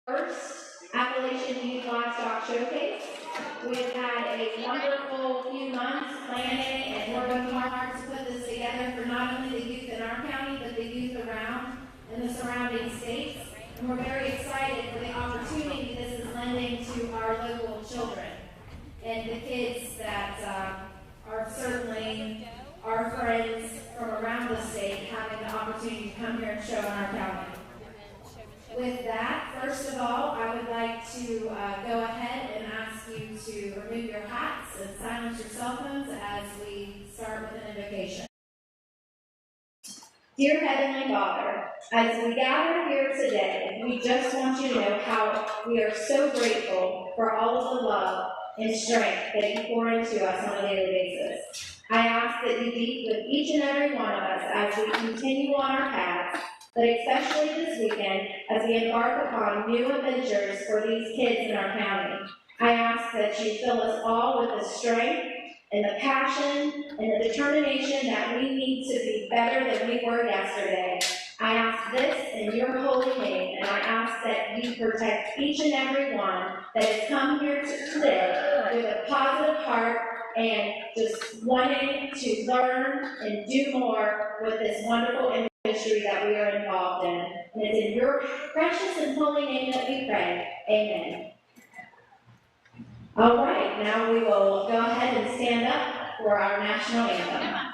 First Appalachian Youth Livestock Showcase. We've had a wonderful few months planning and working hard to put this together for not only the youth in our county, but the youth around in the surrounding states. And we're very excited for the opportunity this is lending to our local children and the kids that are certainly our friends from around the state having the opportunity to come here and show in our county. With that, first of all, I would like to go ahead and ask you to remove your hats and silence your cell phones as we start with an invocation. Dear Heavenly Father, as we gather here today, we just want you to know how we are so grateful for all of the love and strength that you pour into us on a daily basis. I ask that you be with each and every one of us as we continue on our paths, but especially this weekend as we embark upon new adventures for these kids in our county. I ask that you fill us all with the strength and the passion and the determination that we need to be better than we were yesterday. I ask this in your holy name, and I ask that you protect each and every one that has come here today with a positive heart and just wanting to learn and do more with this wonderful industry that we are involved in. And it's in your precious and holy name that we pray. Amen. All right, now we will go ahead and stand up for our national anthem.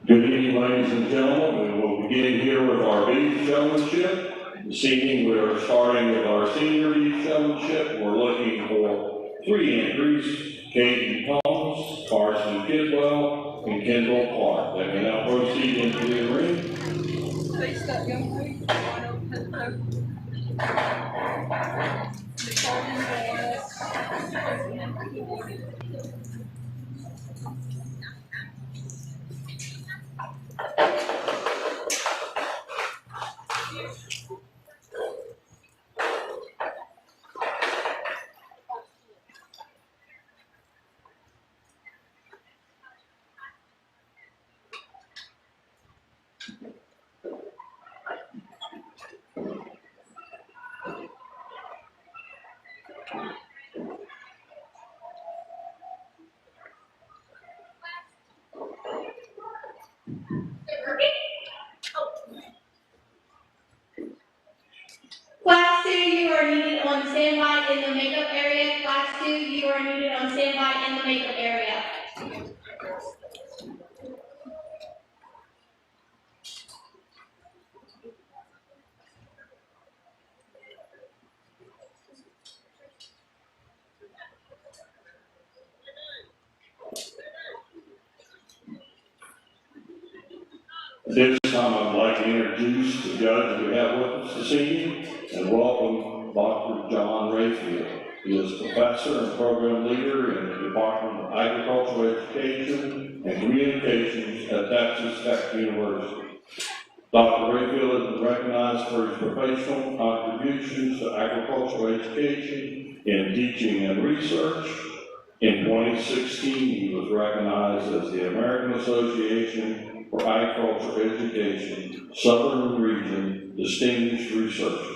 Good evening, ladies and gentlemen. We will begin here with our youth showmanship. This evening we are starting with our senior youth showmanship. We're looking for 3 entries: Katie Thomas, Carson Kidwell, and Kendall Clark. They may now proceed into the ring. Please step, young lady. Class 2, you are needed on standby in the makeup area. Class 2, you are needed on standby in the makeup area. introduce the judge we have with us this evening and welcome Dr. John Rayfield. He is professor and program leader in the Department of Agricultural Education and Communications at Texas Tech University. Dr. Rayfield has been recognized for his professional contributions to agricultural education in teaching and research. In 2016, he was recognized as the American Association for Agricultural Education Southern Region Distinguished Researcher.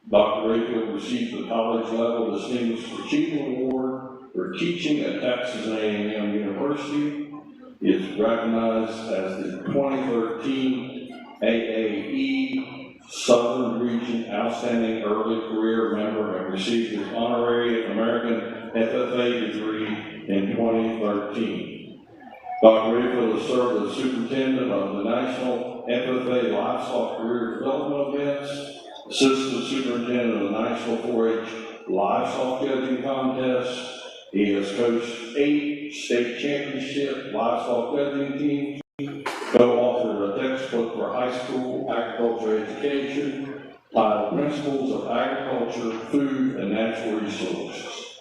Dr. Rayfield received the college level Distinguished Achievement Award for teaching at Texas A&M University. He is recognized as the 2013 AAE Southern Region Outstanding Early Career Member and received his honorary American FFA degree in 2013. Dr. Rayfield has served as superintendent of the National FFA Livestock Career Development Events, assistant superintendent of the National 4-H Livestock Judging Contest. He has coached 8 state championship livestock judging teams, co-authored a textbook for high school agriculture education titled Principles of Agriculture, Food, and Natural Resources.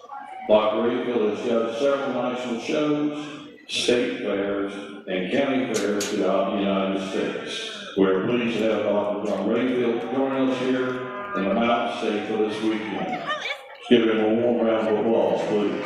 Dr. Rayfield has judged several national shows, state fairs, and county fairs throughout the United States. We're pleased to have Dr. John Rayfield join us here in the Mountain State for this weekend. Let's give him a warm round of applause, please.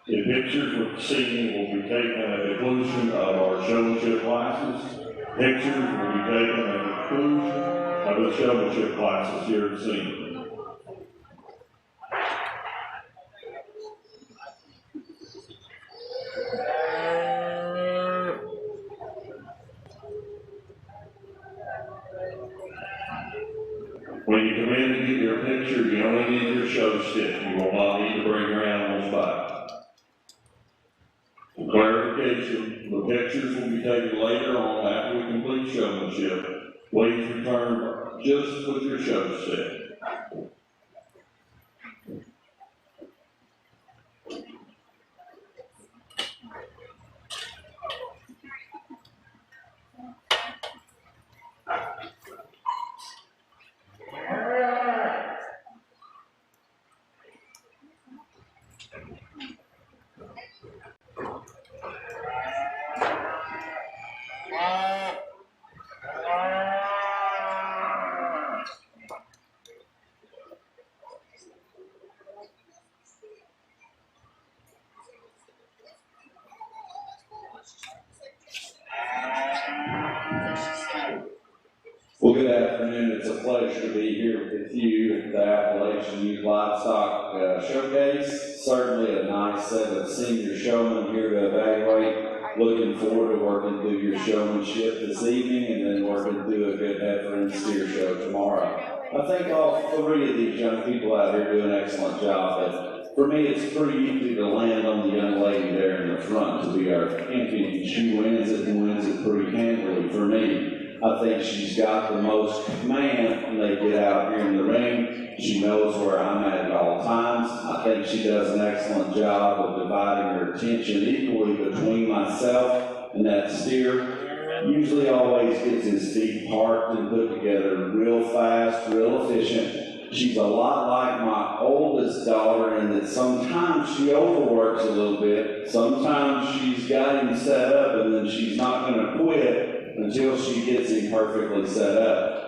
The pictures with the scene will be taken at the conclusion of our showmanship classes. Pictures will be taken at the conclusion of the showmanship classes here at the scene. When you come in to get your picture, you only need your show stick. You will not need to bring your animals back. For clarification, the pictures will be taken later on after we complete showmanship. Please return just with your show stick. Well, good afternoon. It's a pleasure to be here with you at the Appalachian Youth Livestock Showcase. Certainly a nice set of senior showmen here to evaluate. Looking forward to working through your showmanship this evening and then working through a good heifer and steer show tomorrow. I think all 3 of these young people out here do an excellent job. But for me, it's pretty easy to land on the young lady there in the front to be our champion. She wins it and wins it pretty handily for me. I think she's got the most command when they get out here in the ring. She knows where I'm at all times. I think she does an excellent job of dividing her attention equally between myself and that steer. Usually always gets his feet parked and put together real fast, real efficient. She's a lot like my oldest daughter in that sometimes she overworks a little bit. Sometimes she's got him set up and then she's not going to quit until she gets him perfectly set up.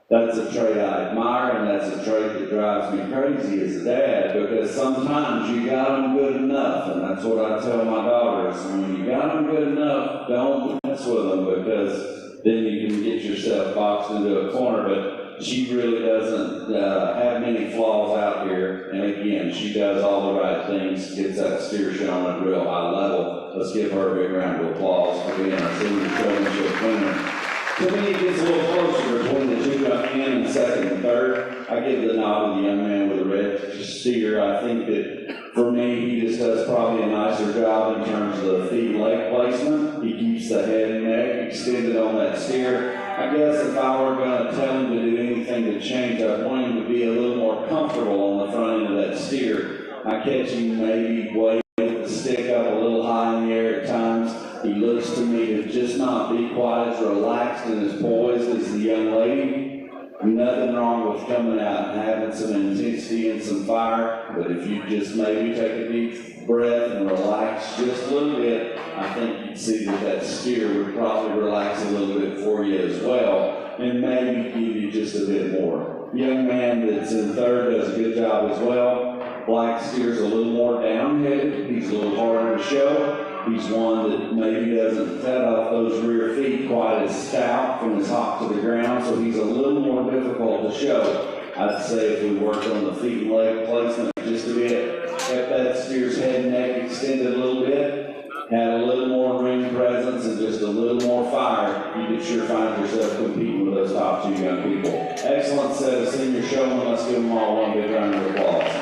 That's a trait I admire, and that's a trait that drives me crazy as a dad, because sometimes you got them good enough, and that's what I tell my daughters. When you got them good enough, don't mess with them, because then you can get yourself boxed into a corner. But she really doesn't have many flaws out here, and again, she does all the right things, gets that steer shown at a real high level. Let's give her a big round of applause for being our senior showmanship winner. To me, it gets a little closer between the two young men in second and third. I give the nod to the young man with the red steer. I think that for me, he just does probably a nicer job in terms of the feet and leg placement. He keeps the head and neck extended on that steer. I guess if I were going to tell him to do anything to change, I'd want him to be a little more comfortable on the front end of that steer. I catch him maybe wave the stick up a little high in the air at times. He looks to me to just not be quite as relaxed and as poised as the young lady. Nothing wrong with coming out and having some intensity and some fire, but if you just maybe take a deep breath and relax just a little bit, I think you'd see that that steer would probably relax a little bit for you as well, and maybe give you just a bit more. The young man that's in third does a good job as well. Black steer's a little more down-headed. He's a little harder to show. He's one that maybe doesn't set off those rear feet quite as stout from his hop to the ground, so he's a little more difficult to show. I'd say if we worked on the feet and leg placement just a bit, kept that steer's head and neck extended a little bit, had a little more ring presence and just a little more fire, you could sure find yourself competing with those top two young people. Excellent set of senior showmen. Let's give them all one big round of applause.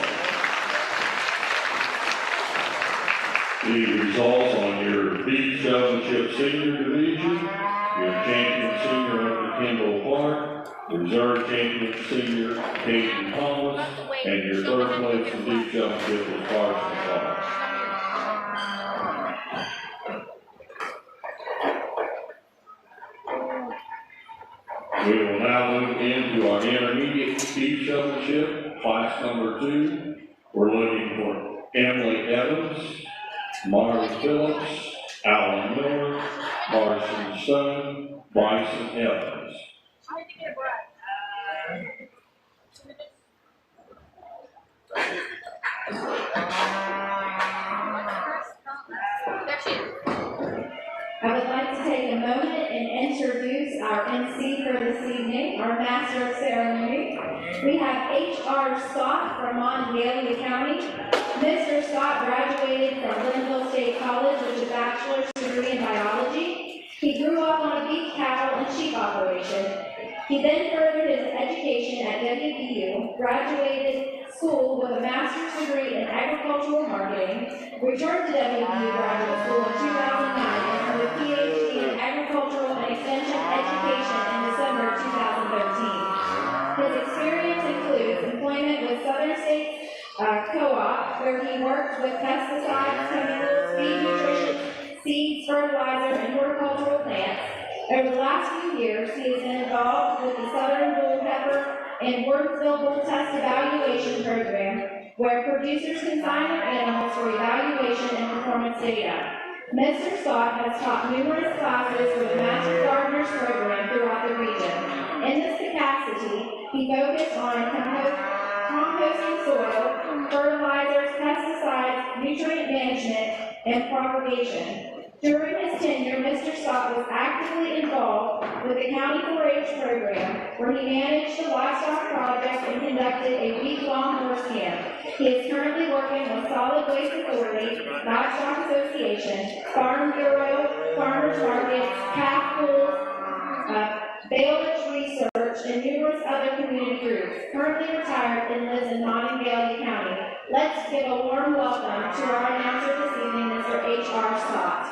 The results on your beef showmanship senior division, your champion senior under Kendall Clark, reserve champion senior Casey Thomas, and your third place in beef showmanship was Carson Clark. We will now move into our intermediate beef showmanship, class number 2. We're looking for Emily Evans, Marley Phillips, Alan Miller, Marson Stone, Bryson Evans. I would like to take a moment and introduce our MC for this evening, our master of ceremony. We have H.R. Scott from Monongalia County. Mr. Scott graduated from Linville State College with a bachelor's degree in biology. He grew up on a beef cattle and sheep operation. He then furthered his education at WVU, graduated school with a master's degree in agricultural marketing, returned to WVU graduate school in 2009, and earned a PhD in agricultural and extension education in December 2013. His experience includes employment with Southern States Co-op, where he worked with pesticides, chemicals, feed nutrition, seeds, fertilizer, and horticultural plants. Over the last few years, he has been involved with the Southern Bull Pepper and Wordsville Bull Test Evaluation Program, where producers consign their animals for evaluation and performance data. Mr. Scott has taught numerous classes for the Master Gardeners Program throughout the region. In this capacity, he focused on composting soil, fertilizers, pesticides, nutrient management, and propagation. During his tenure, Mr. Scott was actively involved with the County 4-H program, where he managed the Livestock project and conducted a week-long horse camp. He is currently working with Solid Waste Authority, Livestock Association, Farm Bureau, Farmers Markets, calf pools, bailage research, and numerous other community groups. Currently retired and lives in Monongalia County. Let's give a warm welcome to our announcer this evening, Mr. H.R. Scott.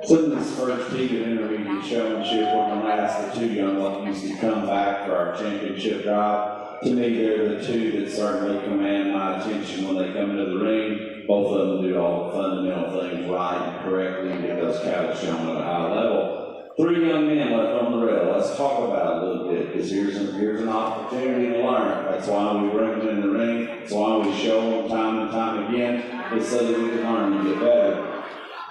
So in this first team of intermediate showmanship, we're going to ask the two young ladies to come back for our championship drive. To me, they're the two that certainly command my attention when they come into the ring. Both of them do all the fundamental things right and correctly and get those cattle shown at a high level. Three young men left on the rail. Let's talk about it a little bit, because here's an opportunity to learn. That's why we bring them in the ring. That's why we show them time and time again. It's so that we can learn and get better.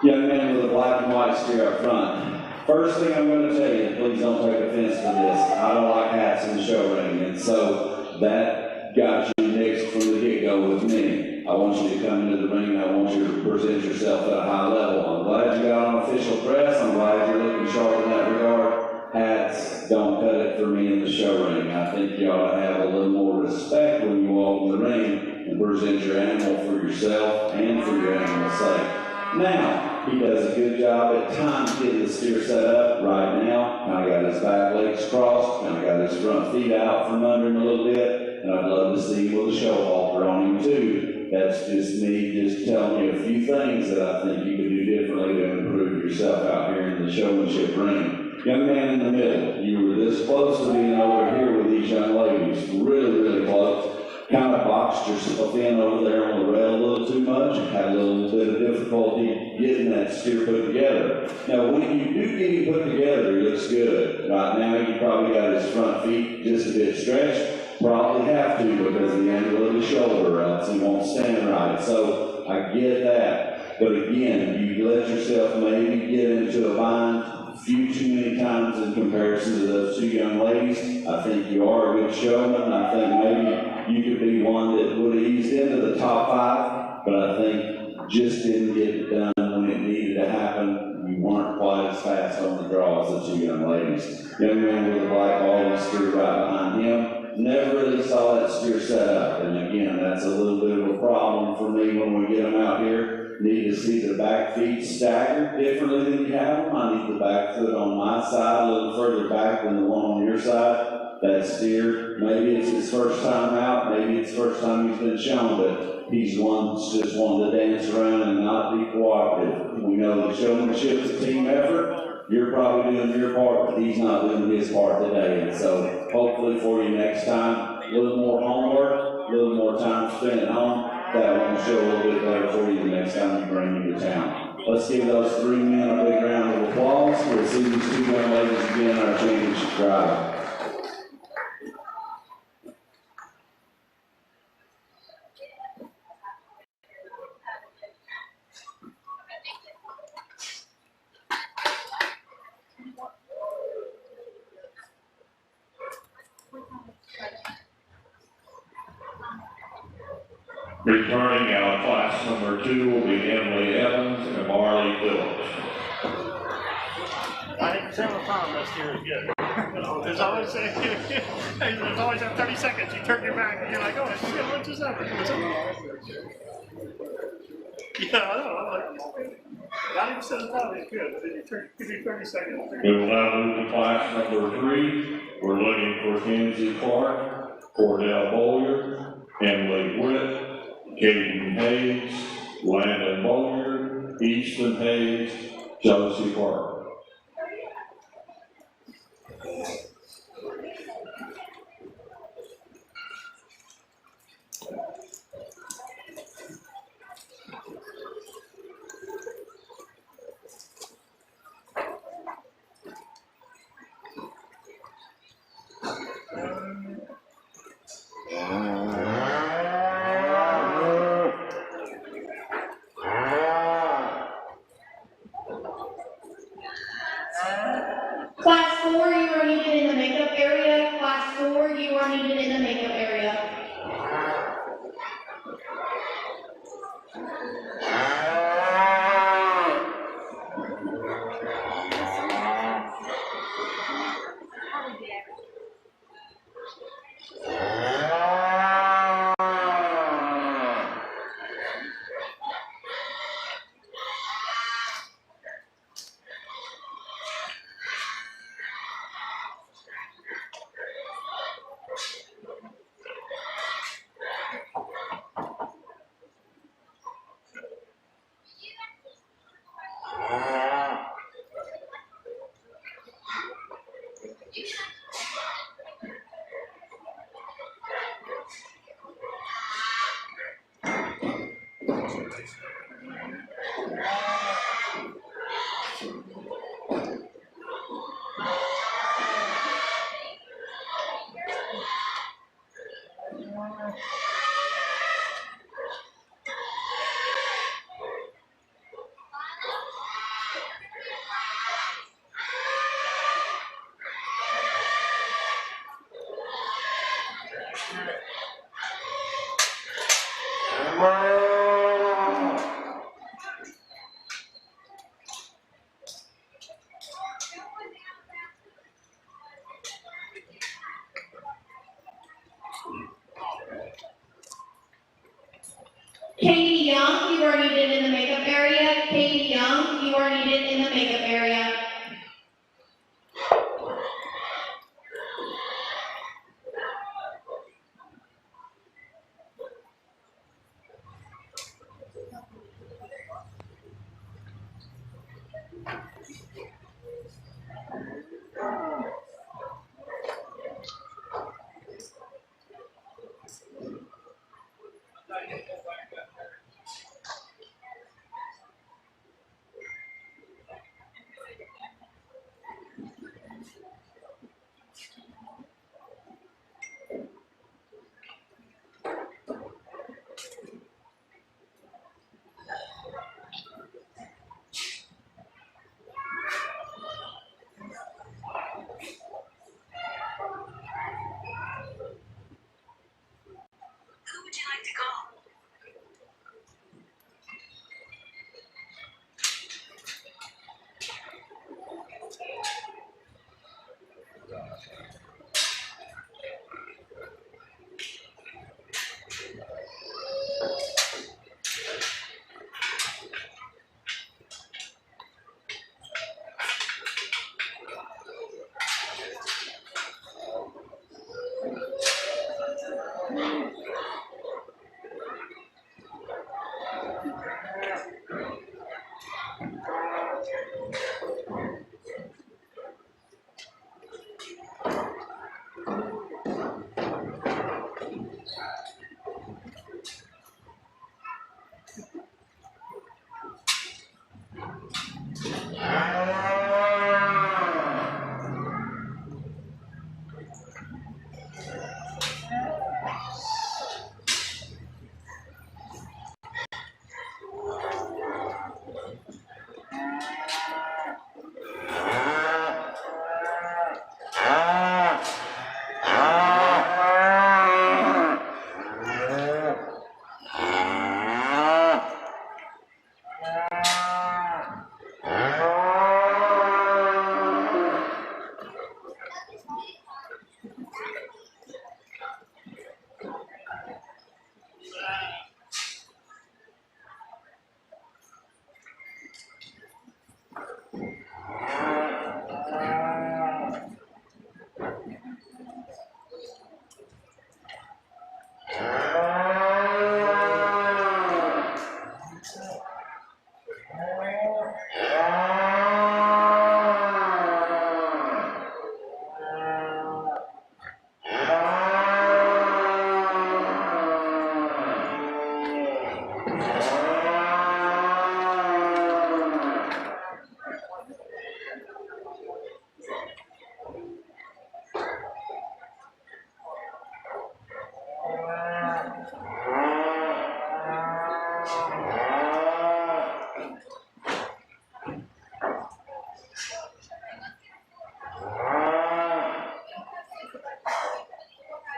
Young man with a black and white steer up front. First thing I'm going to tell you, please don't take offense to this. I don't like hats in the show ring, and so that got you mixed from the get-go with me. I want you to come into the ring. I want you to present yourself at a high level. I'm glad you got on official dress. I'm glad you're looking sharp in that regard. Hats don't cut it for me in the show ring. I think you ought to have a little more respect when you walk in the ring and present your animal for yourself and for your animal's sake. Now, he does a good job at times getting the steer set up. Right now, kind of got his back legs crossed, kind of got his front feet out from under him a little bit, and I'd love to see him with a show halter on him too. That's just me just telling you a few things that I think you could do differently to improve yourself out here in the showmanship ring. Young man in the middle, you were this close to being over here with these young ladies, really, really close. Kind of boxed yourself in over there on the rail a little too much, had a little bit of difficulty getting that steer put together. Now, when you do get him put together, he looks good. Right now, you probably got his front feet just a bit stretched. Probably have to because of the angle of the shoulder, or else he won't stand right. So, I get that. But again, you let yourself maybe get into a bind a few too many times in comparison to those two young ladies. I think you are a good showman. I think maybe you could be one that would have eased into the top five, but I think just didn't get it done when it needed to happen. You weren't quite as fast on the draw as the two young ladies. Young man with a black ball steer right behind him. Never really saw that steer set up, and again, that's a little bit of a problem for me when we get them out here. Need to see the back feet staggered differently than you have them. I need the back foot on my side a little further back than the one on your side. That steer, maybe it's his first time out, maybe it's the first time he's been shown, but he's one that's just wanted to dance around and not be cooperative. We know the showmanship is a team effort. you're probably doing your part, but he's not doing his part today. And so hopefully for you next time, a little more homework, a little more time spent at home, that will show a little bit better for you the next time you bring him to town. Let's give those 3 men a big round of applause. We'll see these 2 young ladies again on our championship drive. Returning out class number 2 will be Emily Evans and Marley Phillips. I think several times this year is good. There's always there's always that 30 seconds. You turn your back and you're like, oh shit, what just happened? Yeah, I know. I'm like, 90% of the time is good, but then you turn, give you 30 seconds. We will now move to class number 3. We're looking for Kenzie Clark, Cordell Bowyer, Emily Witt, Caden Hayes, Landon Bowyer, Easton Hayes, Josie Parker. Class 4, you are needed in the makeup area. Class 4, you are needed in the makeup area. Katie Young, you are needed in the makeup area. Katie Young, you are needed in the makeup area.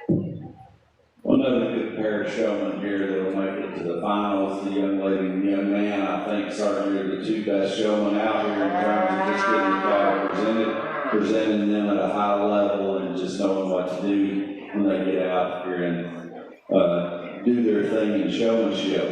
Another good pair of showmen here that'll make it to the finals, the young lady and the young man, I think certainly are the two best showmen out here in terms of just getting the cattle presenting them at a high level and just knowing what to do when they get out here and do their thing in showmanship.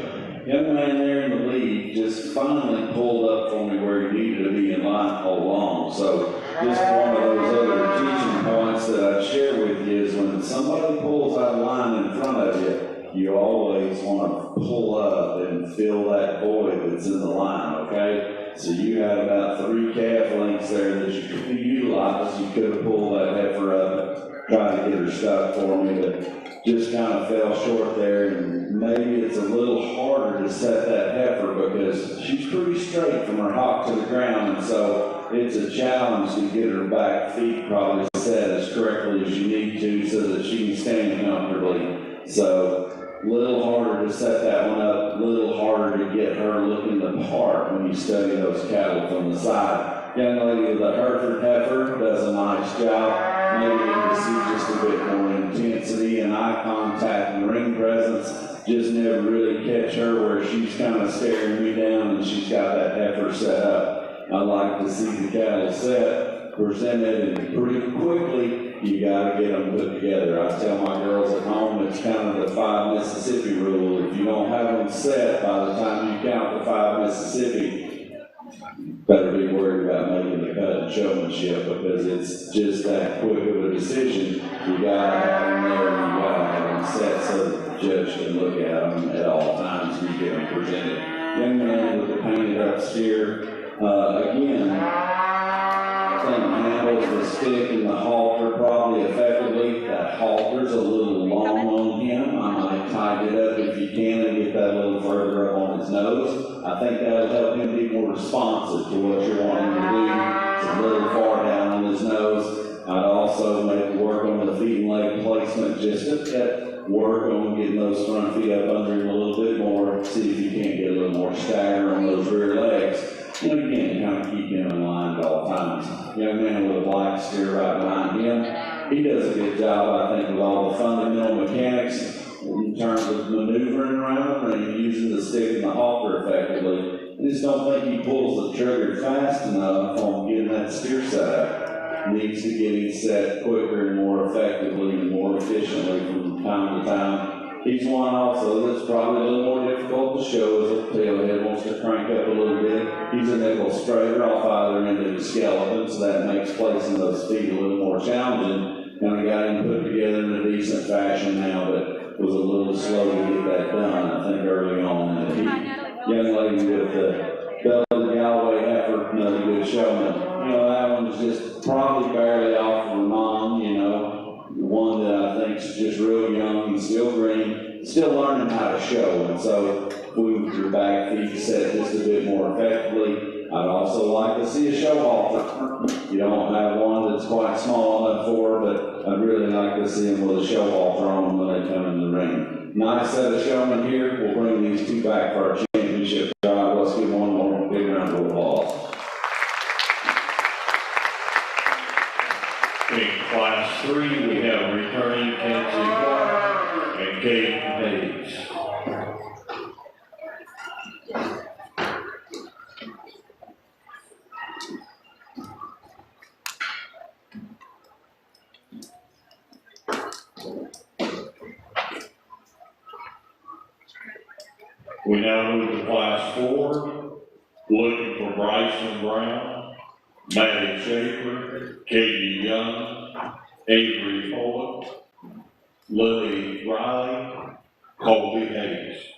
Young man there in the lead just finally pulled up for me where he needed to be in line all along. So just one of those other teaching points that I share with you is when somebody pulls out a line in front of you, you always want to pull up and fill that void that's in the line, okay? So you had about 3 calf lengths there that you could utilize. You could have pulled that heifer up and tried to get her stuck for me, but just kind of fell short there, and maybe it's a little harder to set that heifer because she's pretty straight from her hock to the ground, and so it's a challenge to get her back feet probably set as correctly as you need to so that she can stand comfortably. So a little harder to set that one up, a little harder to get her looking the part when you study those cattle from the side. Young lady with a Hereford heifer does a nice job. Maybe you can see just a bit more intensity and eye contact and ring presence. Just never really catch her where she's kind of staring me down and she's got that heifer set up. I like to see the cattle set, presented, and pretty quickly you got to get them put together. I tell my girls at home it's kind of the 5 Mississippi rule. If you don't have them set by the time you count the 5 Mississippi, better be worried about making the cut and showmanship because it's just that quick of a decision. You gotta have them there and you gotta have them set so that the judge can look at them at all times and get them presented. Young man with the painted up steer, again, I think handles the stick and the halter probably effectively. That halter's a little long on him. I might tighten it up if you can and get that a little further up on his nose. I think that'll help him be more responsive to what you're wanting to do. It's a little far down on his nose. I'd also maybe work on the feet and leg placement just a bit. Work on getting those front feet up under him a little bit more. See if you can't get a little more stagger on those rear legs. And again, kind of keep him in line at all times. Young man with a black steer right behind him. He does a good job, I think, with all the fundamental mechanics in terms of maneuvering around them and using the stick and the halter effectively. I just don't think he pulls the trigger fast enough on getting that steer set up. Needs to get him set quicker and more effectively and more efficiently from time to time. He's one also that's probably a little more difficult to show as the tailhead wants to crank up a little bit. He's a nickel straighter off either end of the skeleton, so that makes placing those feet a little more challenging. And I got him put together in a decent fashion now, but was a little slow to get that done, I think, early on in the heat. Young lady with the belted Galloway heifer, another good showman. You know, that one's just probably barely off of her mom, you know. One that I think is just real young and still green, still learning how to show. And so, move your back feet set just a bit more effectively. I'd also like to see a show halter. You don't have one that's quite small enough for her, but I'd really like to see them with a show halter on them when they come in the ring. Nice set of showmen here. We'll bring these two back for our championship drive. Let's give one more big round of applause. In Class 3, we have returning Kenzie Clark and Kate Hayes. We now move to Class 4, looking for Bryson Brown, Maddie Schaefer, Katie Young, Avery Fuller, Lily Riley, Colby Hayes.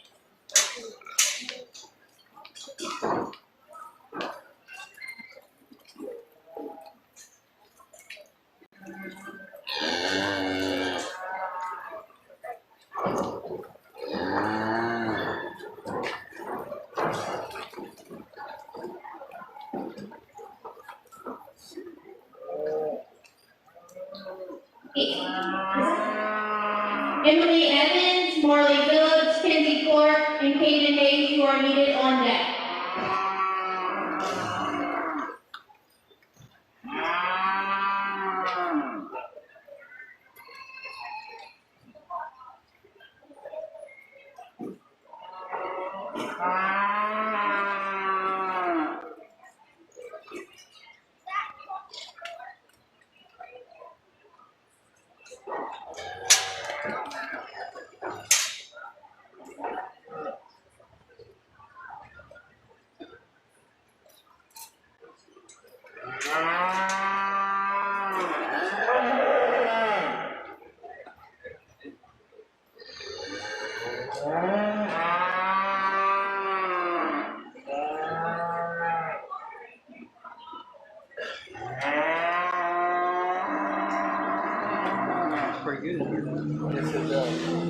Emily Evans, Marley Phillips, Kenzie Clark, and Kaden Hayes, who are needed on deck. Pretty good. Yes, it does.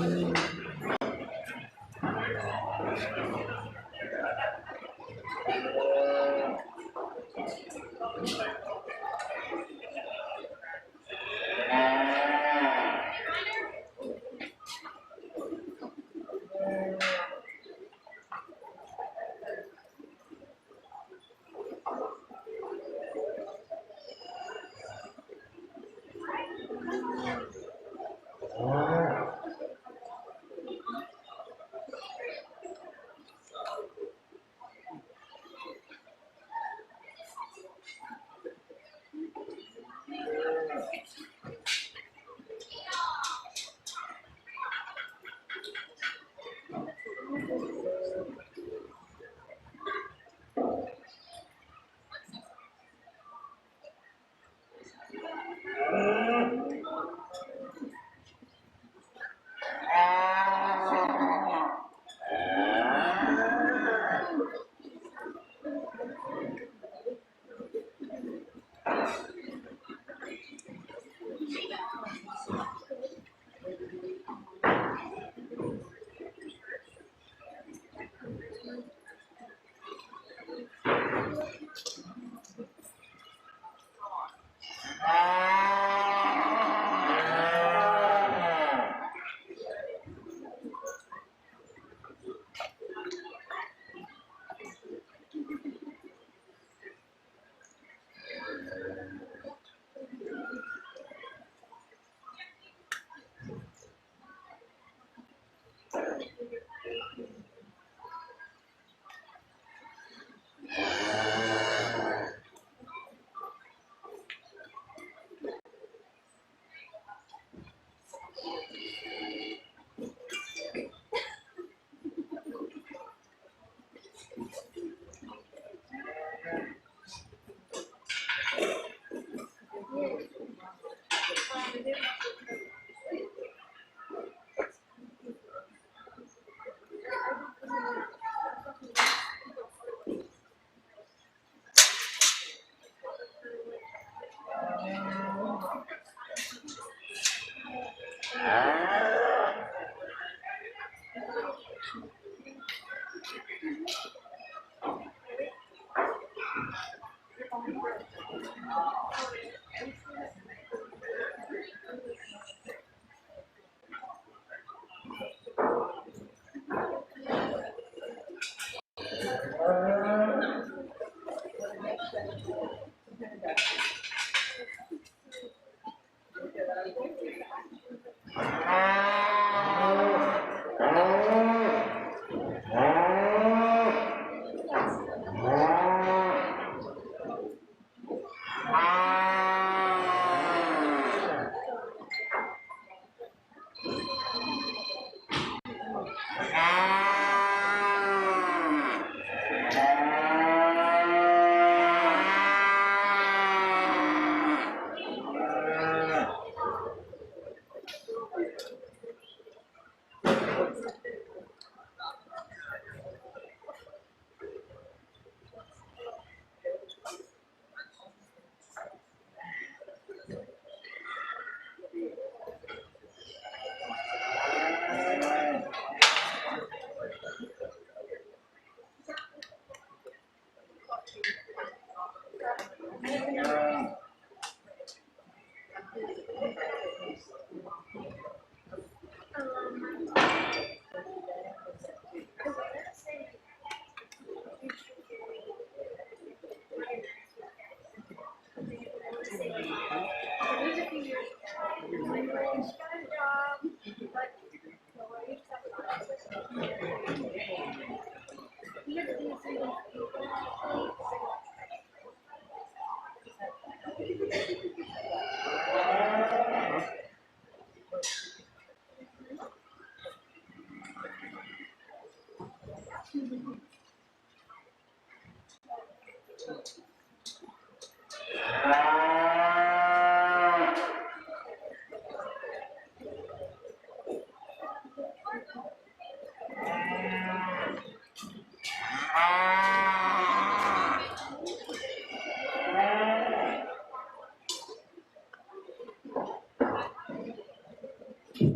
We're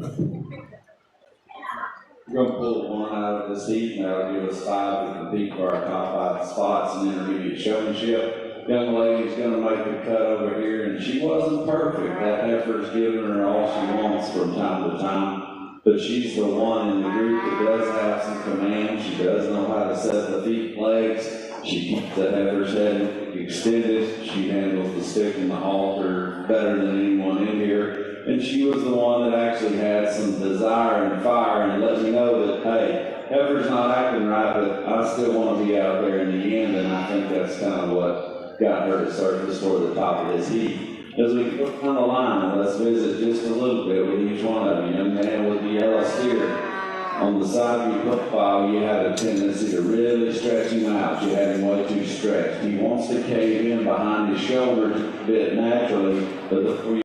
gonna pull one out of this heat, and that'll give us 5 to compete for our top 5 spots in intermediate showmanship. Young lady's gonna make the cut over here, and she wasn't perfect. That heifer's giving her all she wants from time to time, but she's the one in the group that does have some command. She does know how to set the feet and legs. She keeps the heifer's head extended. She handles the stick and the halter better than anyone in here. And she was the one that actually had some desire and fire and let me know that, hey, heifer's not acting right, but I still want to be out there in the end, and I think that's kind of what got her to surface toward the top of this heat. As we go down the line, let's visit just a little bit with each one of you. Young man with the yellow steer. On the side of your profile, you had a tendency to really stretch him out. You had him way too stretched. He wants to cave in behind his shoulders a bit naturally, but the more you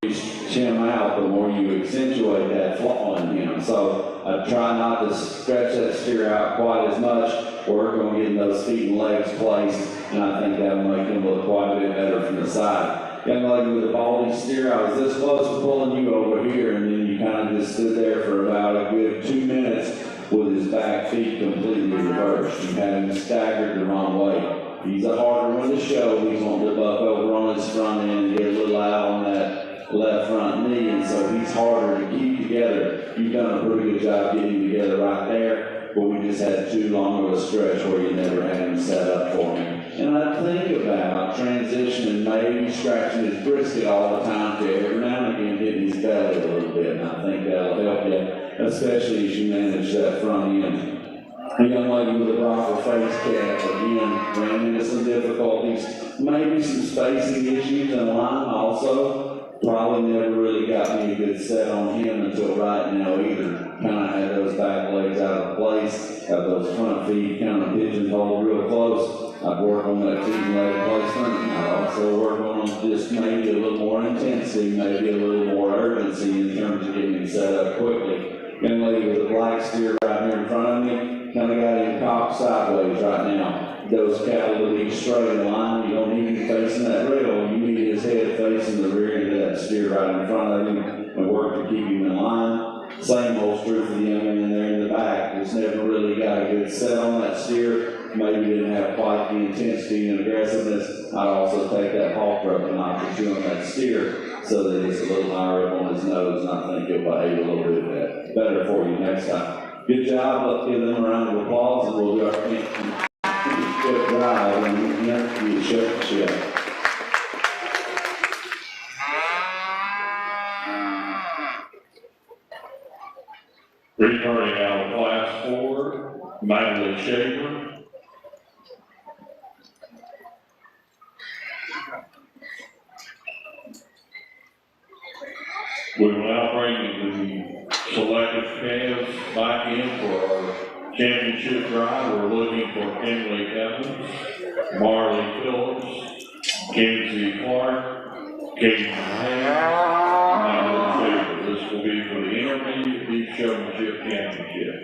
him out, the more you accentuate that flaw in him. So I try not to stretch that steer out quite as much. Work on getting those feet and legs placed, and I think that'll make him look quite a bit better from the side. Young lady with the baldy steer, I was this close to pulling you over here, and then you kind of just stood there for about a good 2 minutes with his back feet completely reversed. You had him staggered the wrong way. He's a harder one to show. He's wanting to buck over on his front end and get a little out on that left front knee, and so he's harder to keep together. You've done a pretty good job getting together right there, but we just had too long of a stretch where you never had him set up for me. And I think about transitioning, maybe scratching his brisket all the time to every now and again hitting his belly a little bit, and I think that'll help you, especially as you manage that front end. A young lady with a bronco face cap, again, ran into some difficulties, maybe some spacing issues in line also. Probably never really got me a good set on him until right now either. Kind of had those back legs out of place, got those front feet kind of pigeonholed real close. I'd work on that feet and leg placement. I'd also work on just maybe a little more intensity, maybe a little more urgency in terms of getting him set up quickly. Young lady with a black steer right here in front of me, kind of got him cocked sideways right now. Those cattle to be straight in line. You don't need him facing that rail. You need his head facing the rear end of that steer right in front of him and work to keep him in line. Same holds true for the young man there in the back. Just never really got a good set on that steer. Maybe didn't have quite the intensity and aggressiveness. I'd also take that halter up and knock the two on that steer so that it's a little higher up on his nose, and I think it'll behave a little bit better for you next time. Good job. Let's give them a round of applause, and we'll do our good drive and next be showmanship. Returning out of class 4, Madeline Shaver. We will now bring the selected calves back in for our championship drive. We're looking for Emily Evans, Marley Phillips, Kenzie Clark, Katie Hayes, and Shaver. This will be for the intermediate beef showmanship championship.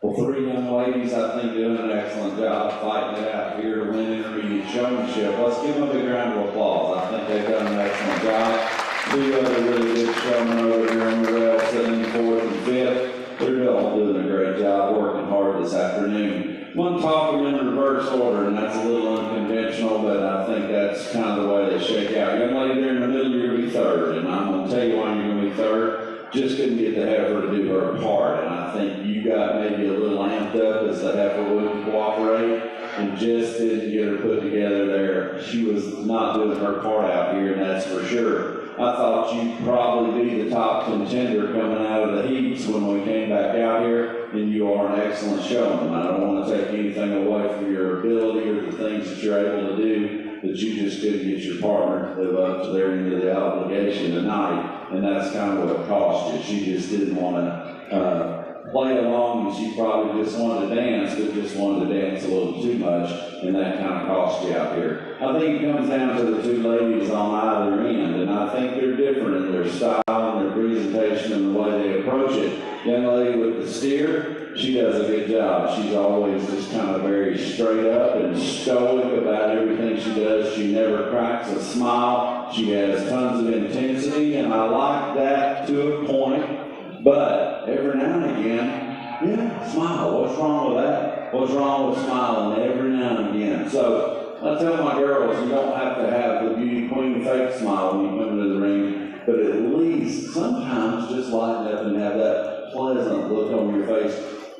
Well, three young ladies, I think, doing an excellent job fighting it out here to win intermediate showmanship. Let's give them a big round of applause. I think they've done an excellent job. Two other really good showmen over here on the rail, sitting in fourth and fifth. They're all doing a great job, working hard this afternoon. One talk them in reverse order, and that's a little unconventional, but I think that's kind of the way they shake out. Young lady there in the middle, you're going to be third, and I'm going to tell you why you're going to be third. Just couldn't get the heifer to do her part, and I think you got maybe a little amped up as the heifer wouldn't cooperate, and just didn't get her put together there. She was not doing her part out here, and that's for sure. I thought you'd probably be the top contender coming out of the heats when we came back out here, and you are an excellent showman. I don't want to take anything away from your ability or the things that you're able to do, but you just couldn't get your partner to live up to their end of the obligation tonight, and that's kind of what cost you. She just didn't want to play along, and she probably just wanted to dance, but just wanted to dance a little too much, and that kind of cost you out here. I think it comes down to the two ladies on either end, and I think they're different in their style and their presentation and the way they approach it. Young lady with the steer, she does a good job. She's always just kind of very straight up and stoic about everything she does. She never cracks a smile. She has tons of intensity, and I like that to a point, but every now and again, yeah, smile. What's wrong with that? What's wrong with smiling every now and again? So I tell my girls, you don't have to have the beauty queen fake smile when you come into the ring, but at least sometimes just lighten up and have that pleasant look on your face,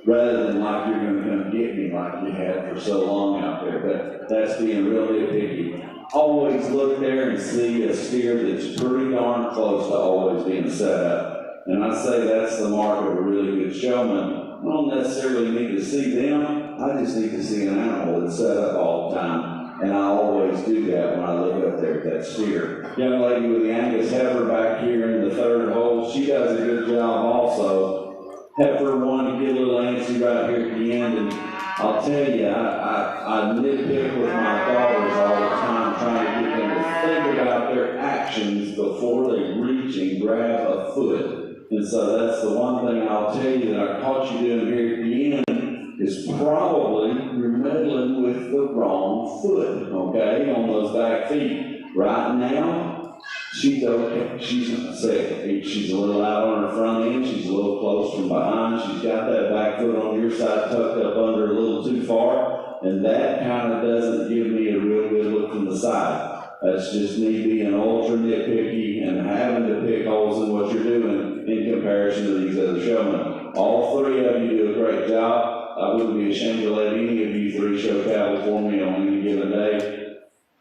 rather than like you're going to come get me like you had for so long out there. But that's being really picky. Always look there and see a steer that's pretty darn close to always being set up. And I say that's the mark of a really good showman. I don't necessarily need to see them, I just need to see an animal that's set up all the time. And I always do that when I look up there at that steer. Young lady with the Angus heifer back here in the third hole, she does a good job also. Heifer wanted to get a little antsy right here at the end, and I'll tell you, I nitpick with my daughters all the time, trying to get them to think about their actions before they reach and grab a foot. And so that's the one thing I'll tell you that I caught you doing here at the end, is probably you're meddling with the wrong foot, okay, on those back feet. Right now, She's okay. She's not sick. She's a little out on her front end. She's a little close from behind. She's got that back foot on your side tucked up under a little too far. And that kind of doesn't give me a real good look from the side. That's just me being ultra nitpicky and having to pick holes in what you're doing in comparison to these other showmen. All three of you do a great job. I wouldn't be ashamed to let any of you three show cattle for me on any given day.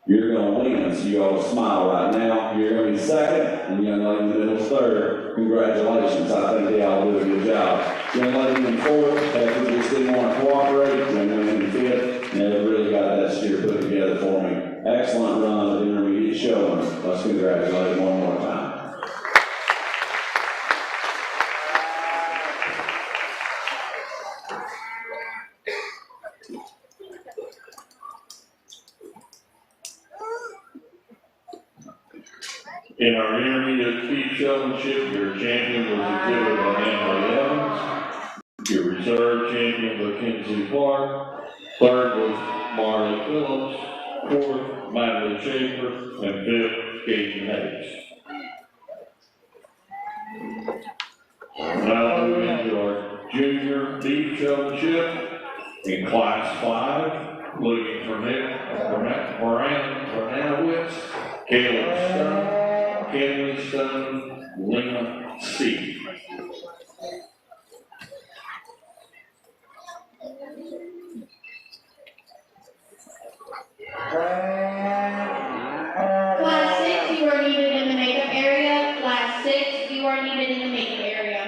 You're going to win, so you ought to smile right now. You're going to be second, and young lady in the middle is third. Congratulations. I think they all do a good job. Young lady in fourth, after just didn't want to cooperate. Young lady in fifth, never really got that steer put together for me. Excellent run of intermediate showing. Let's congratulate one more time. In our intermediate speed showmanship, your champion was exhibited by Emily Evans. Your reserve champion was Kinsey Clark. Third was Marley Phillips. Fourth, Madeline Schaefer. And fifth, Casey Hayes. Now moving to our junior beef showmanship in class 5, looking for Nick Moranowitz, Caleb Stone, Kenley Stone, Lena C. Class 6, you are needed in the makeup area. Class 6, you are needed in the makeup area.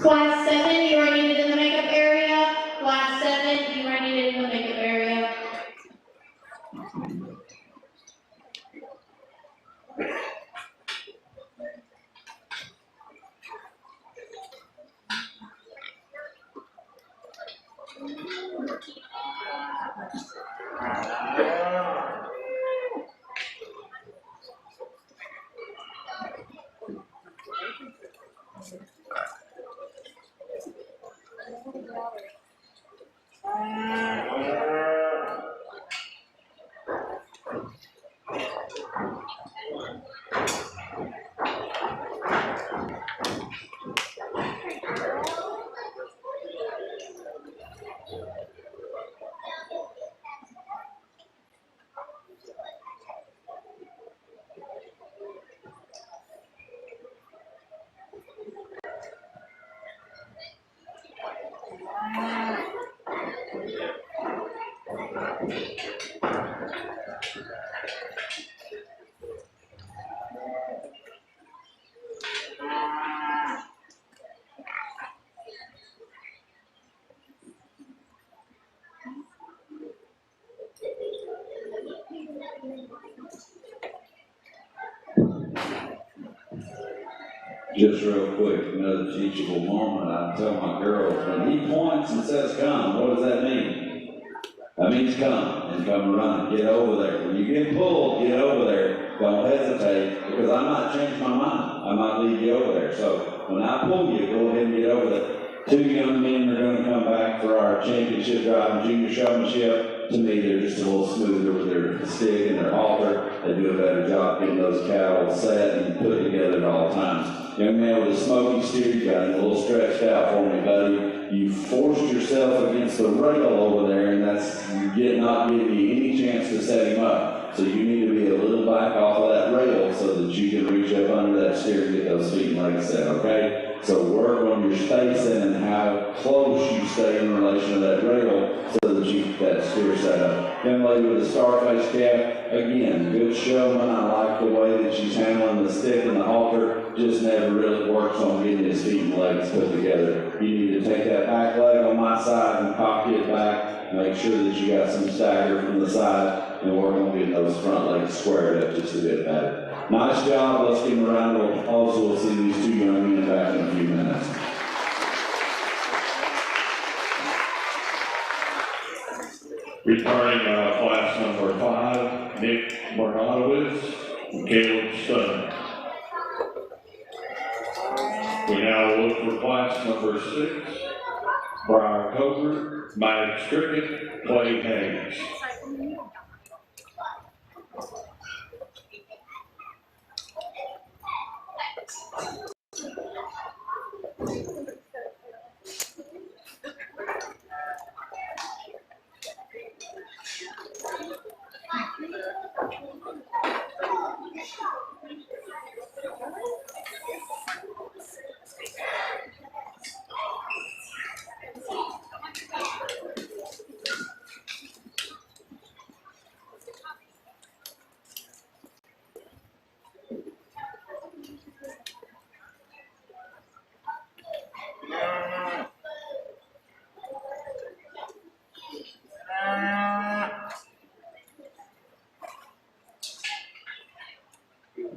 Class 7, you are needed in the makeup area. Class 7, you are needed in the makeup area. Just real quick, another teachable moment. I tell my girls, when he points and says come, what does that mean? That means come, and come running, get over there. When you get pulled, get over there. Don't hesitate, because I might change my mind. I might lead you over there. So when I pull you, go ahead and get over there. 2 young men are going to come back for our championship drive and junior showmanship. To me, they're just a little smoother with their stick and their halter. They do a better job getting those cattle set and put together at all times. Young man with a smoky steer, you got him a little stretched out for me, buddy. You forced yourself against the rail over there, and that's, you not giving you any chance to set him up. So you need to be a little back off of that rail so that you can reach up under that steer and get those feet and legs set, okay? So work on your spacing and how close you stay in relation to that rail so that you get that steer set up. Young lady with the starface cap, again, good showman. I like the way that she's handling the stick and the halter, just never really works on getting his feet and legs put together. You need to take that back leg on my side and cock it back, make sure that you got some stagger from the side, and work on getting those front legs squared up just a bit better. Nice job. Let's give them a round of applause. We'll see these two young men back in a few minutes. Returning class number 5, Nick Marnowitz and Caleb Stone. We now look for class number 6, Brian Coker, Mike Strickett, Clay Hayes.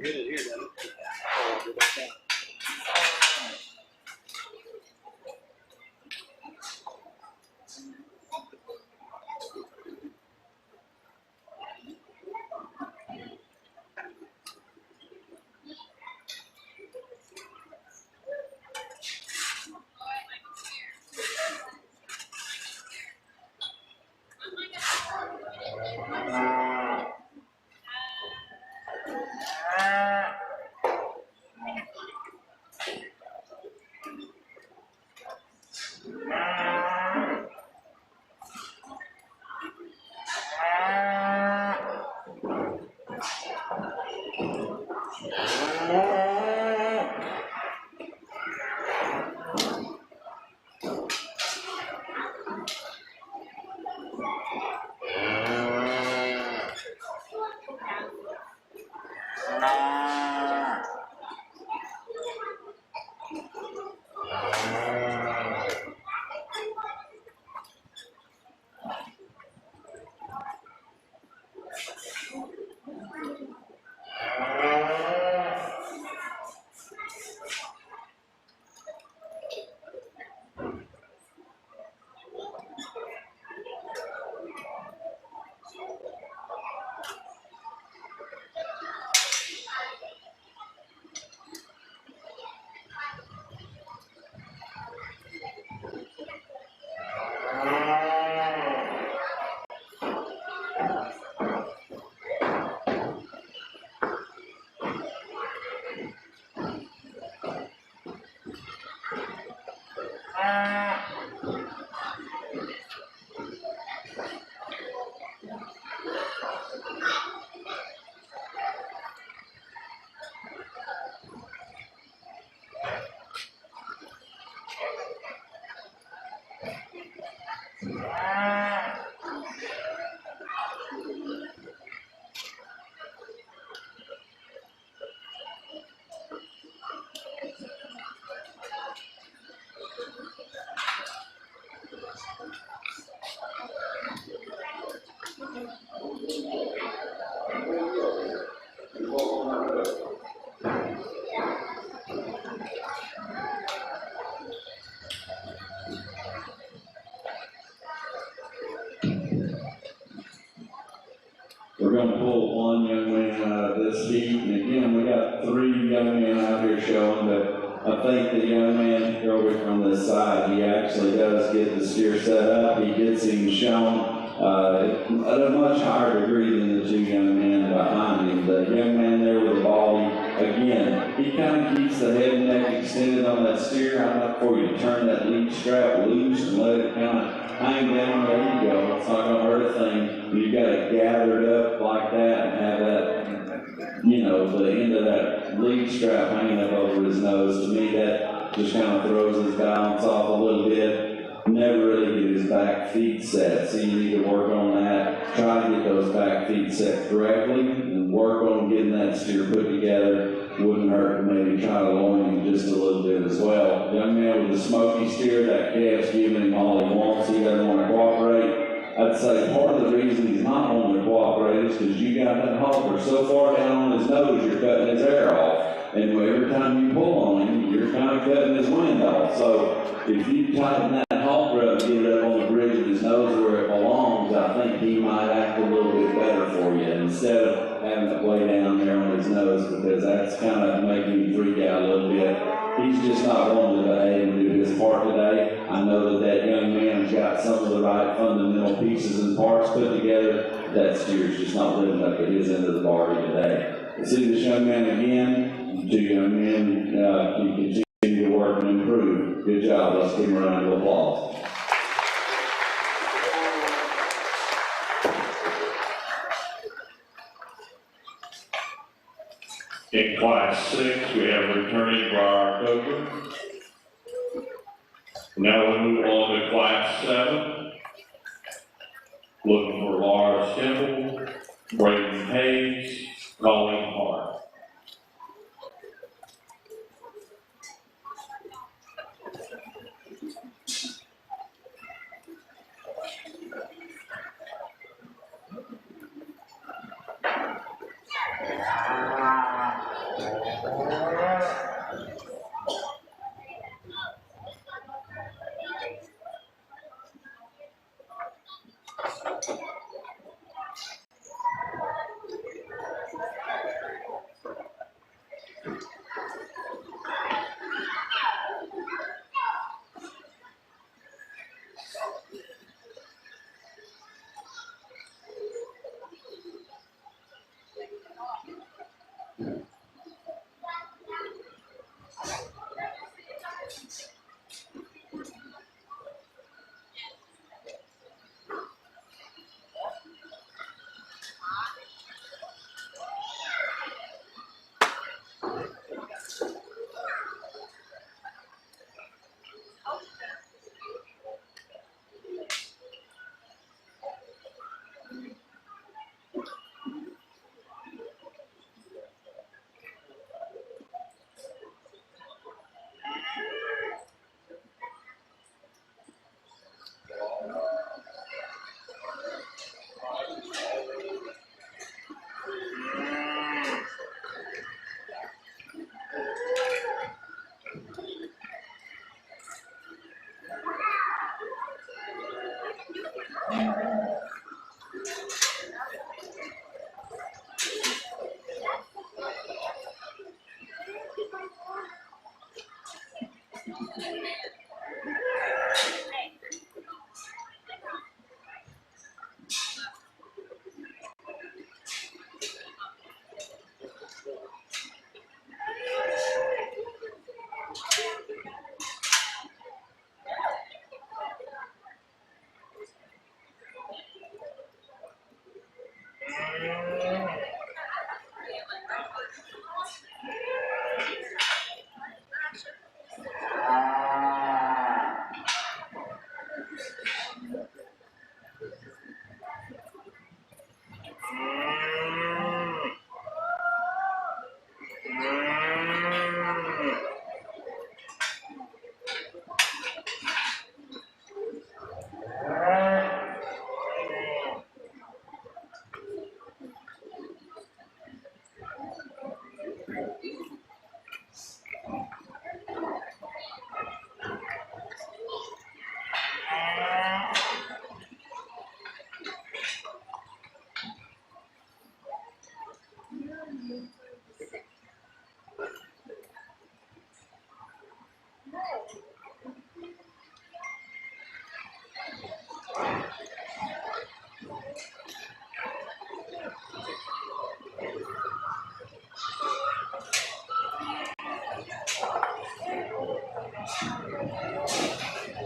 Get it here, then. Oh, go back down. We're going to pull one young man out of this heat, and again, we got 3 young men out here showing, but I think the young man over from this side, he actually does get the steer set up. He gets him shown at a much higher degree than the 2 young men behind him. The young man there with the ball, again, he kind of keeps the head and neck extended on that steer. I'd like for you to turn that lead strap loose and let it kind of hang down. There you go. It's not going to hurt a thing. you got it gathered up like that and have that, you know, the end of that lead strap hanging up over his nose, to me that just kind of throws his balance off a little bit. Never really get his back feet set, so you need to work on that. Try to get those back feet set correctly and work on getting that steer put together. Wouldn't hurt to maybe try to loin him just a little bit as well. Young man with a smoky steer, that calf's giving him all he wants, he doesn't want to cooperate. I'd say part of the reason he's not wanting to cooperate is because you got that halter so far down on his nose, you're cutting his air off. And every time you pull on him, you're kind of cutting his wind off. So if you tighten that halter up and get it up on the bridge of his nose where it belongs, I think he might act a little bit better for you instead of having it way down there on his nose, because that's kind of making him freak out a little bit. He's just not wanting to behave and do his part today. I know that that young man's got some of the right fundamental pieces and parts put together. That steer's just not living up to his end of the bargain today. See this young man again, two young men, you continue to work and improve. Good job, let's give him a round of applause. In Class 6, we have returning Briar Coker. Now we move on to Class 7. Looking for Laura Stemple, Braden Hayes, Colleen Hart.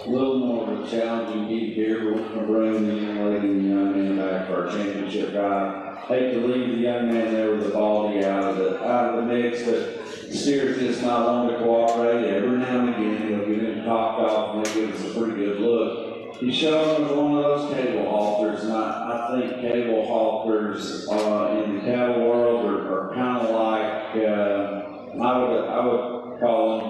A little more of a challenging heat here. We're going to bring the young lady and the young man back for our championship. drive. Hate to leave the young man there with the baldy out of the mix, but steer's just not one to cooperate. Every now and again, he'll get him topped off and he'll give us a pretty good look. He's showing us one of those cable halters, and I think cable halters in the cattle world are kind of like, I would call them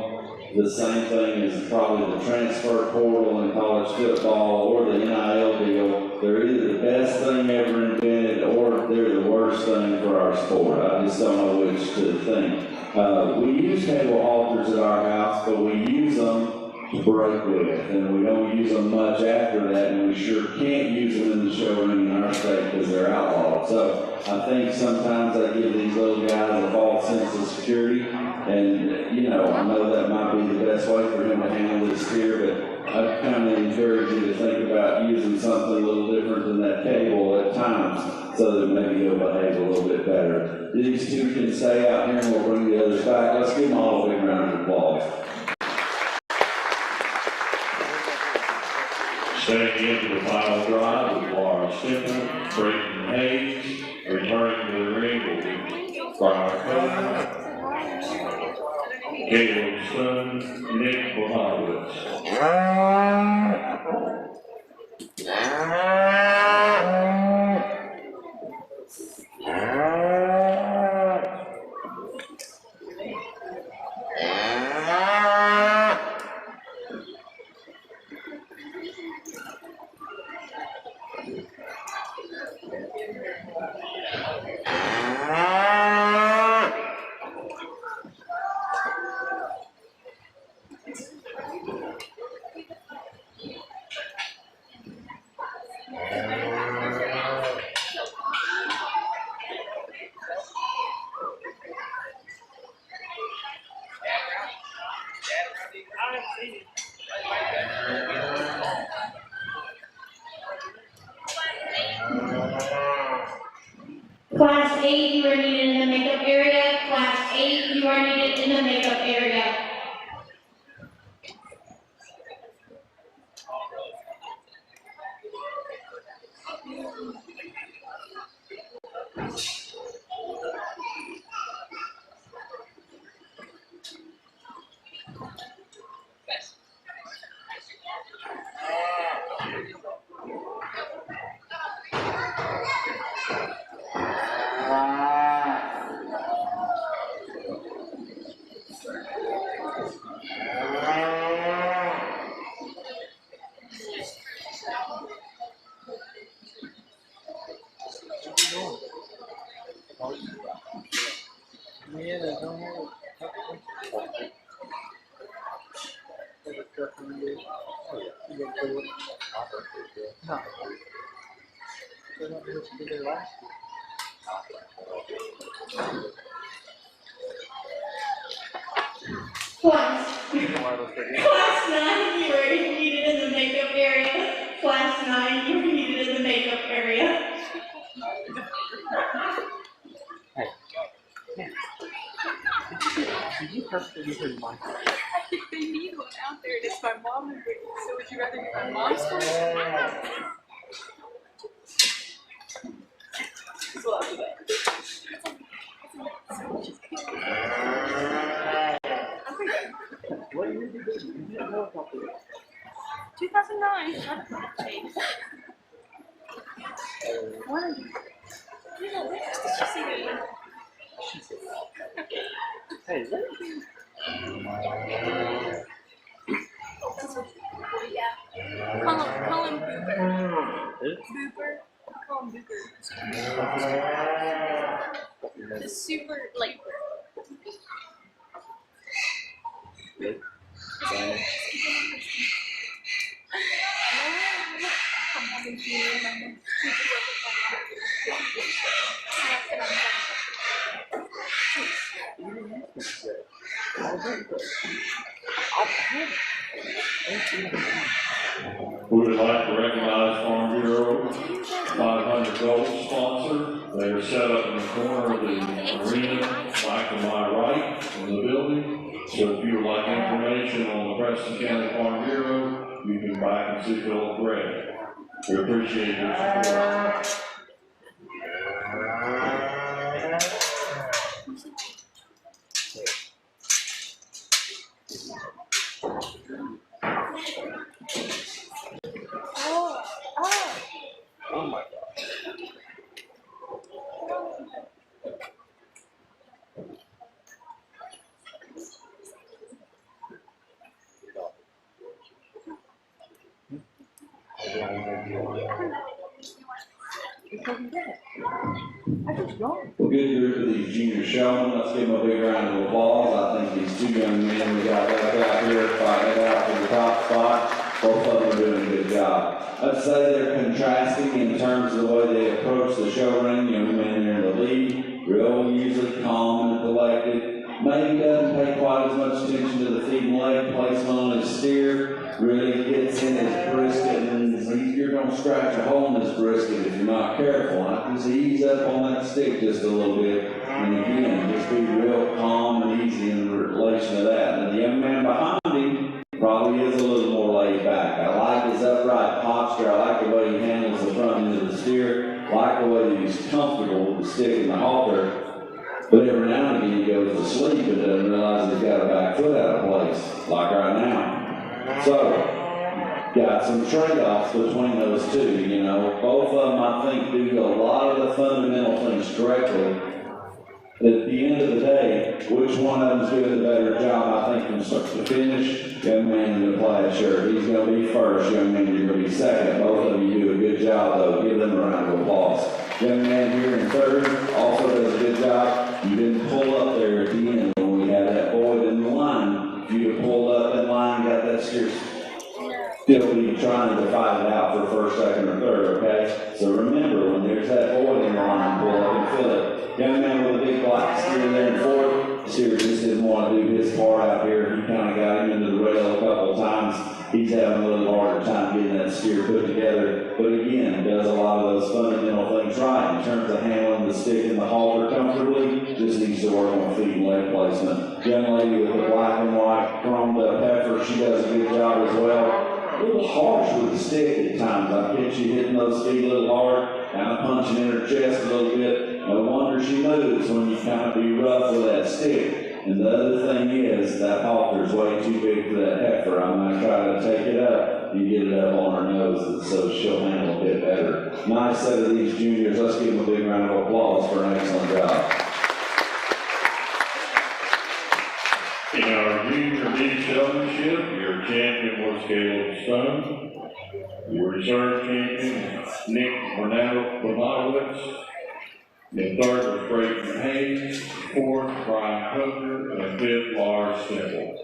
the same thing as probably the transfer portal in college football or the NIL deal. They're either the best thing ever invented or they're the worst thing for our sport. I just don't know which to think. We use cable halters at our house, but we use them to break with, and we don't use them much after that, and we sure can't use them in the showroom in our state because they're outlawed. So I think sometimes I give these little guys a false sense of security, and you know, I know that might be the best way for him to handle this steer, but I kind of encourage you to think about using something a little different than that cable at times, so that maybe he'll behave a little bit better. These two can stay out here, and we'll bring the others back. Let's give them all a big round of applause. Stepping into the final drive with Laura Stifton, Creighton Hayes, returning to the ring will be Brian Coleman, Caleb Stone, Nick Bohanowitz. Class 8, you are needed in the makeup area. Class 8, you are needed in the makeup area. Class 9, you are needed in the makeup area. Class 9, you are needed in the makeup area. Did you perfectly hear my I think they need one out there. It's my mom and Brittany. So would you rather hear my mom's voice? Well, I'll do that. What year did you didn't know about this? 2009. Shut up, Chase. What are you? Yeah, did you see me? She said, hey, what? Yeah. Call him Booper. Booper. Call him Booper. The super labor. Good. I'm having to remember. We would like to recognize Farm Bureau 500 Gold sponsor. They are set up in the corner of the arena, back to my right in the building. So if you would like information on the Preston County Farm Bureau, you can back and see Philip Gray. We appreciate your support. Well, good group of these junior showmen. Let's give them a big round of applause. I think these two young men we got left out here fighting it out for the top spot. Both of them are doing a good job. I'd say they're contrasting in terms of the way they approach the show ring. Young men are in the lead, real usually calm and collected. Maybe doesn't pay quite as much attention to the feet and leg placement on his steer. Really gets in his brisket, and you're going to scratch a hole in his brisket if you're not careful. Just ease up on that stick just a little bit, and again, just be real calm and easy in relation to that. And the young man behind him probably is a little more laid back. I like his upright posture. I like the way he handles the front end of the steer. I like the way that he's comfortable with the stick and the halter. But every now and again he goes to sleep and doesn't realize he's got a back foot out of place, like right now. So, got some trade-offs between those two, you know. Both of them, I think, do a lot of the fundamental things correctly. At the end of the day, which one of them's doing a better job, I think, from start to finish? Young man in the plaid shirt, he's going to be first. Young man, you're going to be second. Both of you do a good job, though. Give them a round of applause. Young man here in third also does a good job. You didn't pull up there at the end when we had that void in the line. If you had pulled up in line, got that steer, still be trying to fight it out for first, second, or third, okay? So remember, when there's that void in the line, pull up and fill it. Young man with a big black steer there in fourth. Steer just didn't want to do his part out here. He kind of got him into the rail a couple of times. He's having a little harder time getting that steer put together. But again, does a lot of those fundamental things right in terms of handling the stick and the halter comfortably. Just needs to work on feet and leg placement. Young lady with the black and white chromed up heifer, she does a good job as well. A little harsh with the stick at times. I catch you hitting those feet a little hard, kind of punching in her chest a little bit. No wonder she moves when you kind of be rough with that stick. And the other thing is, that halter's way too big for that heifer. I'm going to try to take it up and get it up on her nose so she'll handle a bit better. Nice set of these juniors. Let's give them a big round of applause for an excellent job. In our junior B showmanship, your champion was Caleb Stone. Your reserve champion, Nick Bernadowitz. In third was Craig Hayes. Fourth, Brian Hooker. And fifth, Lars Stemple.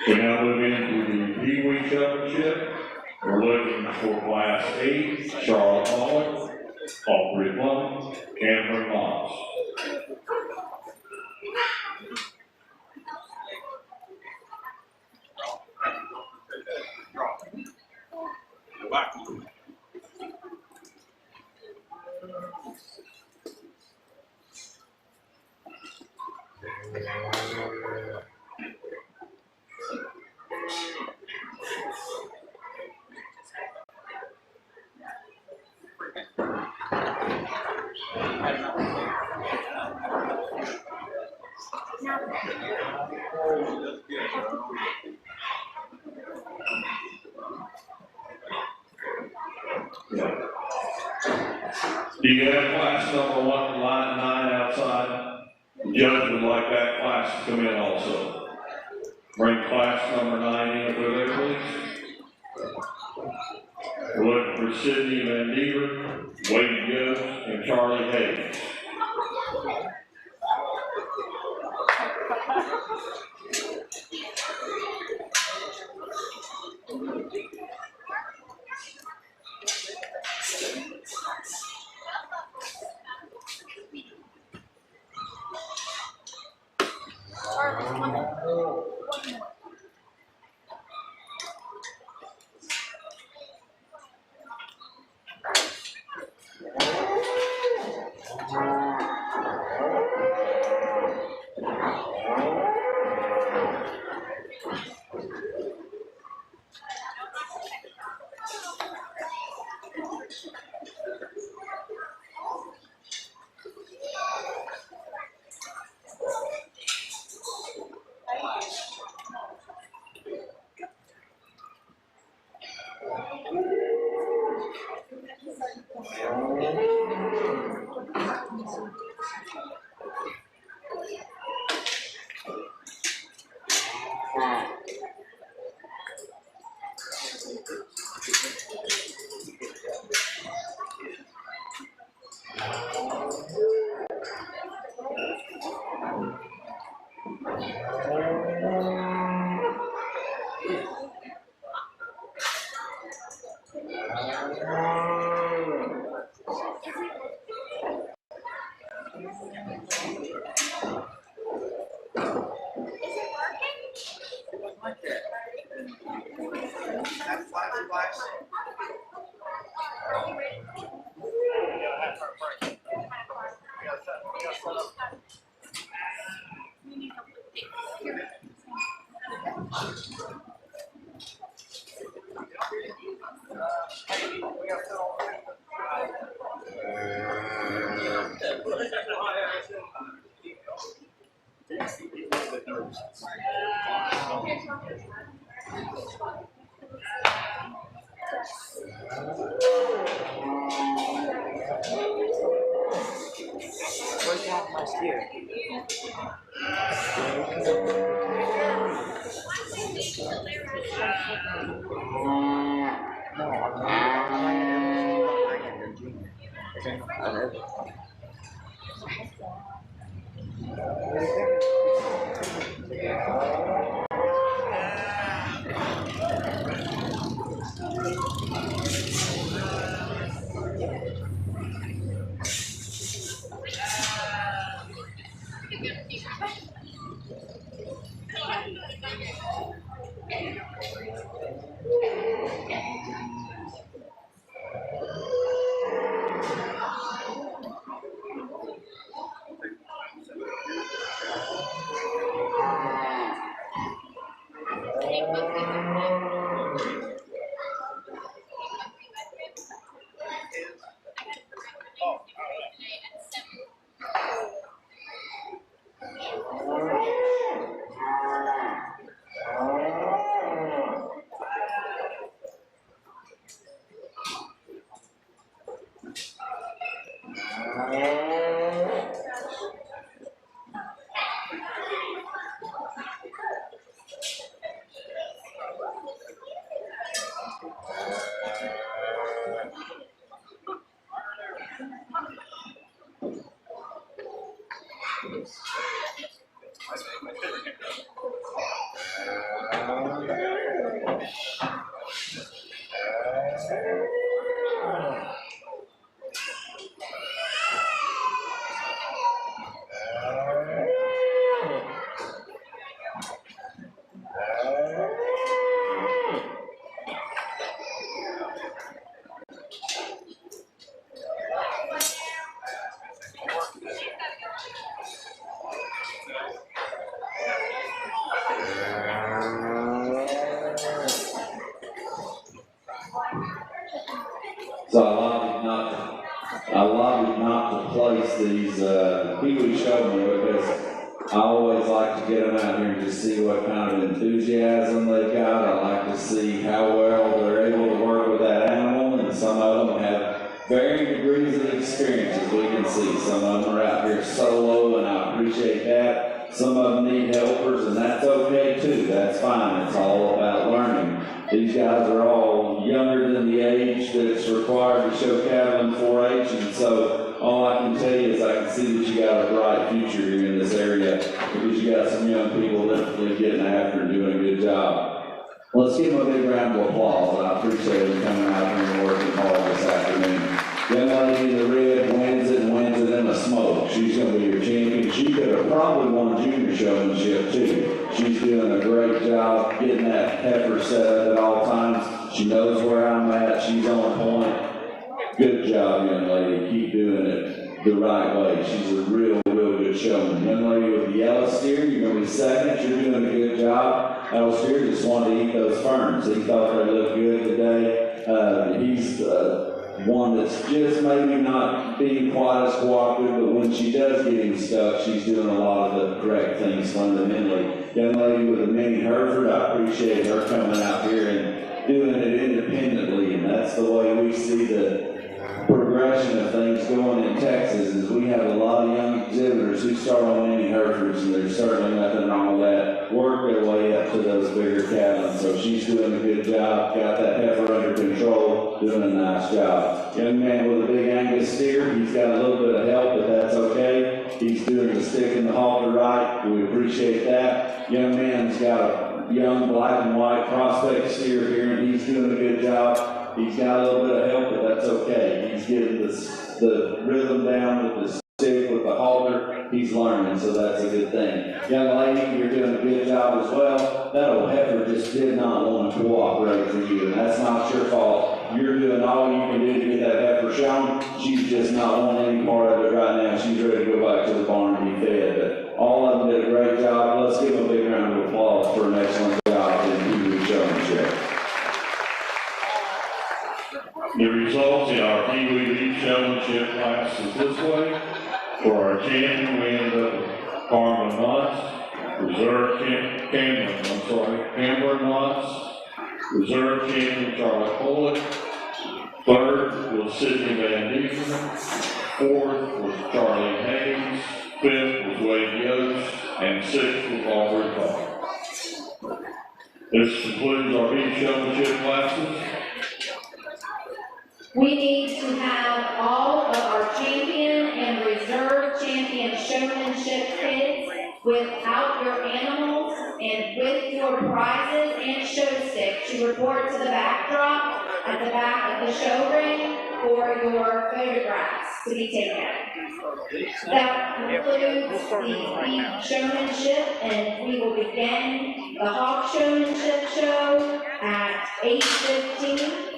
We now move into the Pee Wee Championship. We're looking for Class 8, Charlotte Pollock, Aubrey Plum, Cameron Moss. Do you have class number 1, line 9 outside? The judge would like that class to come in also. Bring class number 9 in over there, please. We're looking for Sydney Van Deaver, Wade Jones, and Charlie Hayes. Where's half my steer? No, I am Virginia. I know. So I lobbied not to place these Kiwi showmen because I always like to get them out here and just see what kind of enthusiasm they've got. I like to see how well they're able to work with that animal, and some of them have varying degrees of experience, as we can see. Some of them are out here solo, and I appreciate that. Some of them need helpers, and that's okay too. That's fine. It's all about learning. These guys are all younger than the age that's required to show cattle in 4-H, and so all I can tell you is I can see that you got a bright future here in this area because you got some young people that are getting after and doing a good job. Let's give them a big round of applause. I appreciate them coming out here and working hard this afternoon. Young lady in the red wins it in a smoke. She's going to be your champion. She could have probably won junior showmanship too. She's doing a great job getting that heifer set up at all times. She knows where I'm at. She's on point. Good job, young lady. Keep doing it the right way. She's a real good showman. Young lady with the yellow steer, you're going to be second. You're doing a good job. Yellow steer just wanted to eat those ferns. He thought they looked good today. He's one that's just maybe not being quite as cooperative, but when she does get him stuck, she's doing a lot of the correct things fundamentally. Young lady with a mini Hereford, I appreciate her coming out here and doing it independently, and that's the way we see the progression of things going in Texas. Is we have a lot of young exhibitors who start on mini Herefords, and there's certainly nothing wrong with that. Work their way up to those bigger cattle, and so she's doing a good job. Got that heifer under control, doing a nice job. Young man with a big Angus steer, he's got a little bit of help, but that's okay. He's doing the stick and the halter right. We appreciate that. Young man's got a young black and white prospect steer here, and he's doing a good job. He's got a little bit of help, but that's okay. He's getting the rhythm down with the stick, with the halter. he's learning, so that's a good thing. Young lady, you're doing a good job as well. That old heifer just did not want to cooperate for you, and that's not your fault. You're doing all you can do to get that heifer shown. She's just not wanting any part of it right now. She's ready to go back to the barn and be fed. But all of them did a great job. Let's give them a big round of applause for an excellent job in Kingwood showmanship. The results in our Kingwood Beef Showmanship class is this way. For our champion, we ended up with Carmen Knotts, reserve Cameron Knotts, reserve champion Charlie Pollock, third was Sidney Van Dieven, fourth was Charlie Hayes, fifth was Wade Yost, and sixth was Aubrey Clark. This concludes our beef showmanship classes. We need to have all of our champion and reserve champion showmanship kids without your animals and with your prizes and show stick to report to the backdrop at the back of the show ring for your photographs to be taken. That concludes the beef showmanship, and we will begin the hog showmanship show at 8:15.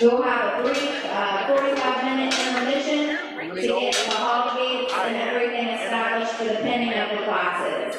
We'll have a brief 45-minute intermission to get the hog gates and everything established for the pinning of the classes.